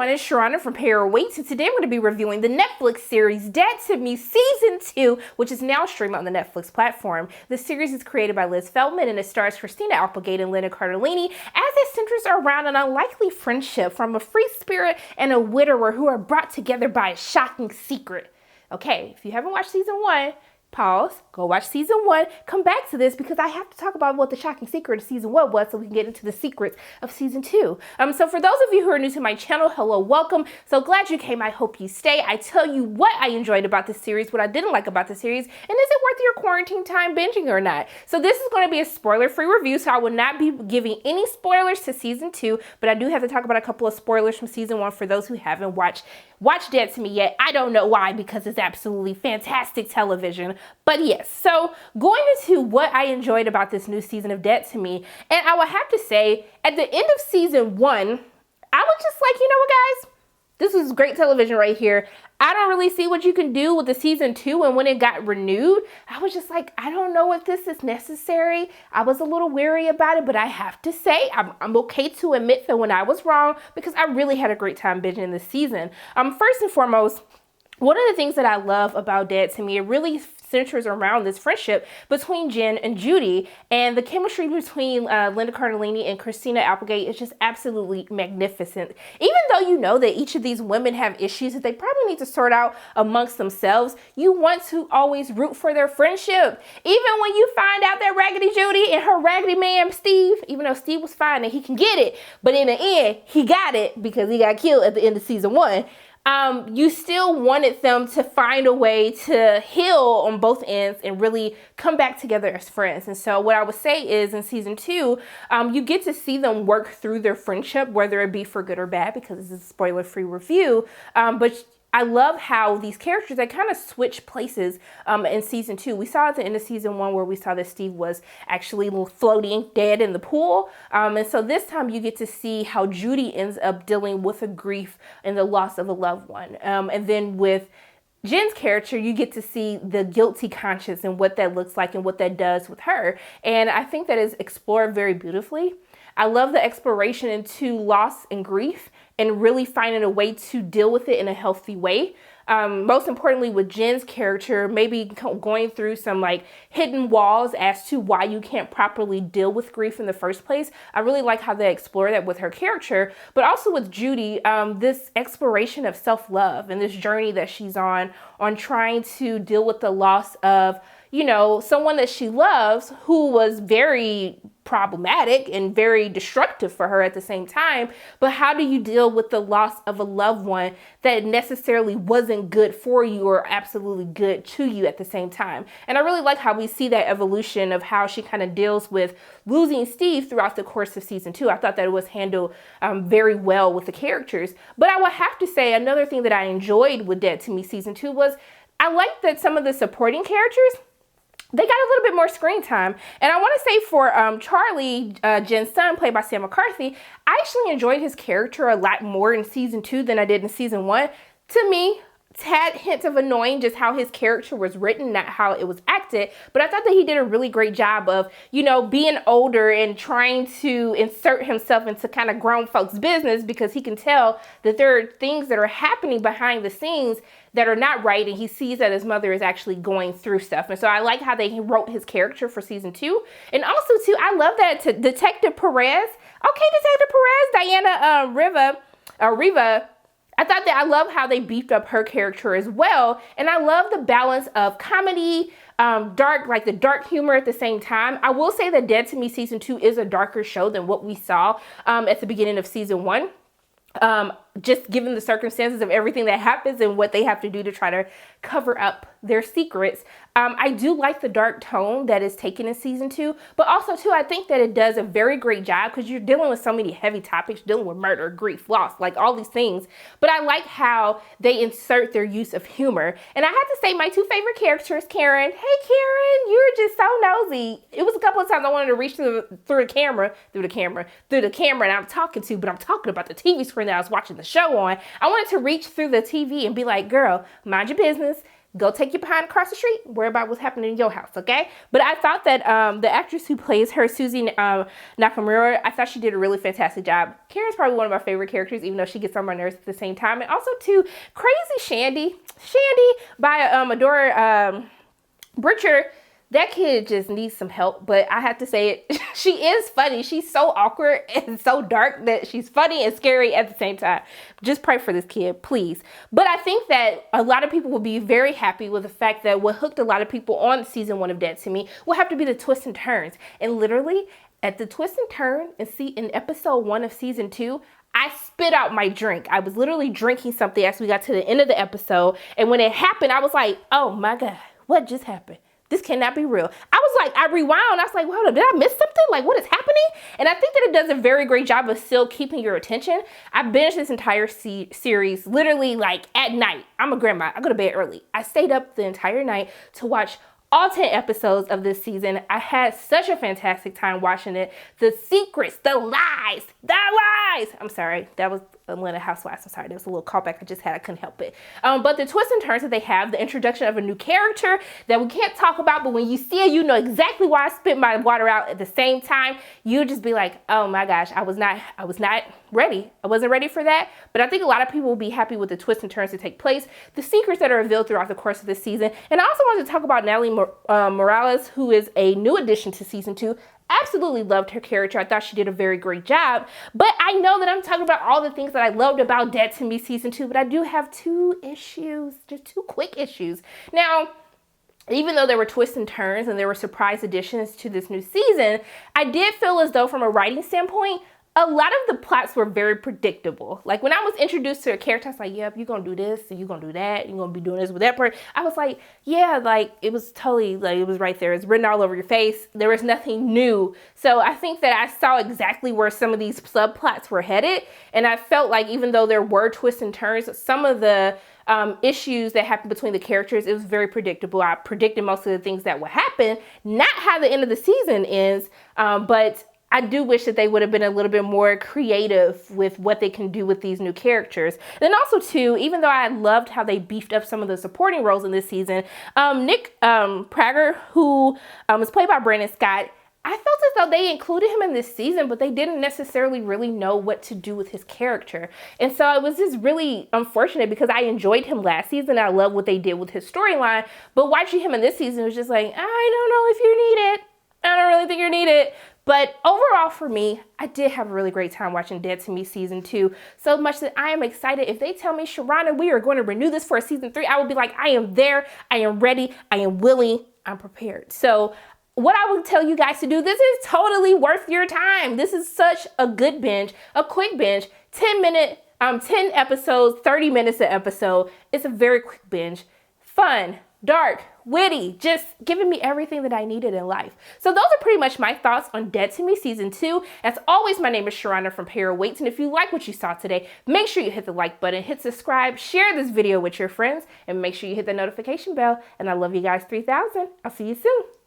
everyone, it's Sharana from Para Waits, and today I'm going to be reviewing the Netflix series Dead to Me Season 2, which is now streaming on the Netflix platform. The series is created by Liz Feldman and it stars Christina Applegate and Linda Cardellini, as it centers around an unlikely friendship from a free spirit and a widower who are brought together by a shocking secret. Okay, if you haven't watched Season 1, pause, go watch Season 1, come back to this because I have to talk about what the shocking secret of Season 1 was so we can get into the secrets of Season 2. So for those of you who are new to my channel, hello, welcome. So glad you came. I hope you stay. I tell you what I enjoyed about this series, what I didn't like about the series, and is it worth your quarantine time binging or not? So this is going to be a spoiler-free review, so I will not be giving any spoilers to Season 2, but I do have to talk about a couple of spoilers from Season 1 for those who haven't watched Dead to Me yet. I don't know why, because it's absolutely fantastic television. But yes, so going into what I enjoyed about this new season of Dead to Me, and I would have to say, at the end of Season 1, I was just like, you know what, guys? This is great television right here. I don't really see what you can do with the Season 2, and when it got renewed, I was just like, I don't know if this is necessary. I was a little weary about it, but I have to say, I'm okay to admit that when I was wrong, because I really had a great time binging this season. First and foremost, one of the things that I love about Dead to Me, it really centers around this friendship between Jen and Judy, and the chemistry between Linda Cardellini and Christina Applegate is just absolutely magnificent. Even though you know that each of these women have issues that they probably need to sort out amongst themselves, you want to always root for their friendship. Even when you find out that Raggedy Judy and her raggedy man Steve, even though Steve was fine and he can get it, but in the end, he got it because he got killed at the end of Season 1. You still wanted them to find a way to heal on both ends and really come back together as friends. And so what I would say is in Season 2, you get to see them work through their friendship, whether it be for good or bad, because this is a spoiler-free review. But I love how these characters, they kind of switch places in Season 2. We saw at the end of Season 1 where we saw that Steve was actually floating dead in the pool. And so this time you get to see how Judy ends up dealing with the grief and the loss of a loved one. And then with Jen's character, you get to see the guilty conscience and what that looks like and what that does with her. And I think that is explored very beautifully. I love the exploration into loss and grief and really finding a way to deal with it in a healthy way. Most importantly with Jen's character, maybe going through some like hidden walls as to why you can't properly deal with grief in the first place. I really like how they explore that with her character, but also with Judy, this exploration of self-love and this journey that she's on trying to deal with the loss of, you know, someone that she loves who was very problematic and very destructive for her at the same time. But how do you deal with the loss of a loved one that necessarily wasn't good for you or absolutely good to you at the same time? And I really like how we see that evolution of how she kind of deals with losing Steve throughout the course of Season 2. I thought that it was handled very well with the characters. But I would have to say another thing that I enjoyed with Dead to Me Season 2 was I liked that some of the supporting characters, they got a little bit more screen time. And I want to say for Charlie, Jen's son, played by Sam McCarthy, I actually enjoyed his character a lot more in Season 2 than I did in Season 1. To me, tad hint of annoying just how his character was written, not how it was acted. But I thought that he did a really great job of, you know, being older and trying to insert himself into kind of grown folks' business, because he can tell that there are things that are happening behind the scenes that are not right, and he sees that his mother is actually going through stuff. And so I like how they wrote his character for Season 2. And also, too, I love that Detective Perez, Diana Riva, I thought that I love how they beefed up her character as well. And I love the balance of comedy, dark, like the dark humor at the same time. I will say that Dead to Me Season 2 is a darker show than what we saw at the beginning of Season 1. Just given the circumstances of everything that happens and what they have to do to try to cover up their secrets. I do like the dark tone that is taken in Season 2, but also too, I think that it does a very great job because you're dealing with so many heavy topics, dealing with murder, grief, loss, like all these things. But I like how they insert their use of humor. And I have to say my two favorite characters, Karen. Hey Karen, you're just so nosy. It was a couple of times I wanted to reach through the camera, and I'm talking about the TV screen that I was watching the show on. I wanted to reach through the TV and be like, girl, mind your business. Go take your behind across the street. Worry about what's happening in your house, okay? But I thought that the actress who plays her, Susie Nakamura, I thought she did a really fantastic job. Karen's probably one of my favorite characters, even though she gets on my nerves at the same time. And also, too, Crazy Shandy by Adora Britcher. That kid just needs some help, but I have to say it, she is funny. She's so awkward and so dark that she's funny and scary at the same time. Just pray for this kid, please. But I think that a lot of people will be very happy with the fact that what hooked a lot of people on season 1 of Dead to Me will have to be the twists and turns. And literally, at the twist and turn in episode 1 of season 2, I spit out my drink. I was literally drinking something as we got to the end of the episode. And when it happened, I was like, oh my God, what just happened? This cannot be real. I rewound. I was like, hold up, did I miss something? Like, what is happening? And I think that it does a very great job of still keeping your attention. I binged this entire series literally like at night. I'm a grandma. I go to bed early. I stayed up the entire night to watch all 10 episodes of this season. I had such a fantastic time watching it. The secrets, the lies. I'm sorry, that was Atlanta Housewives. I'm sorry, that was a little callback I just had. I couldn't help it. But the twists and turns that they have, the introduction of a new character that we can't talk about, but when you see it, you know exactly why I spit my water out at the same time. You just be like, oh my gosh, I was not ready. I wasn't ready for that. But I think a lot of people will be happy with the twists and turns that take place, the secrets that are revealed throughout the course of this season. And I also wanted to talk about Natalie Morales, who is a new addition to season 2. Absolutely loved her character. I thought she did a very great job. But I know that I'm talking about all the things that I loved about Dead to Me season 2, but I do have 2 issues, just 2 quick issues. Now, even though there were twists and turns and there were surprise additions to this new season, I did feel as though from a writing standpoint, a lot of the plots were very predictable. Like when I was introduced to a character, I was like, yep, you're going to do this and you're going to do that. You're going to be doing this with that part. I was like, yeah, like it was totally like it was right there. It's written all over your face. There was nothing new. So I think that I saw exactly where some of these subplots were headed. And I felt like even though there were twists and turns, some of the issues that happened between the characters, it was very predictable. I predicted most of the things that would happen, not how the end of the season is, but I do wish that they would have been a little bit more creative with what they can do with these new characters. And then also too, even though I loved how they beefed up some of the supporting roles in this season, Nick Prager, who is played by Brandon Scott, I felt as though they included him in this season, but they didn't necessarily really know what to do with his character. And so it was just really unfortunate because I enjoyed him last season. I love what they did with his storyline, but watching him in this season was just like, I don't know if you need it. I don't really think you need it. But overall for me, I did have a really great time watching Dead to Me season 2. So much that I am excited. If they tell me, Sharana, we are going to renew this for a season 3, I will be like, I am there. I am ready. I am willing. I'm prepared. So what I would tell you guys to do, this is totally worth your time. This is such a good binge, a quick binge, 10 episodes, 30 minutes an episode. It's a very quick binge. Fun, dark, witty, just giving me everything that I needed in life. So those are pretty much my thoughts on Dead to Me season 2. As always, my name is Sharana from Para Waits, and if you like what you saw today, make sure you hit the like button, hit subscribe, share this video with your friends, and make sure you hit the notification bell. And I love you guys 3000. I'll see you soon.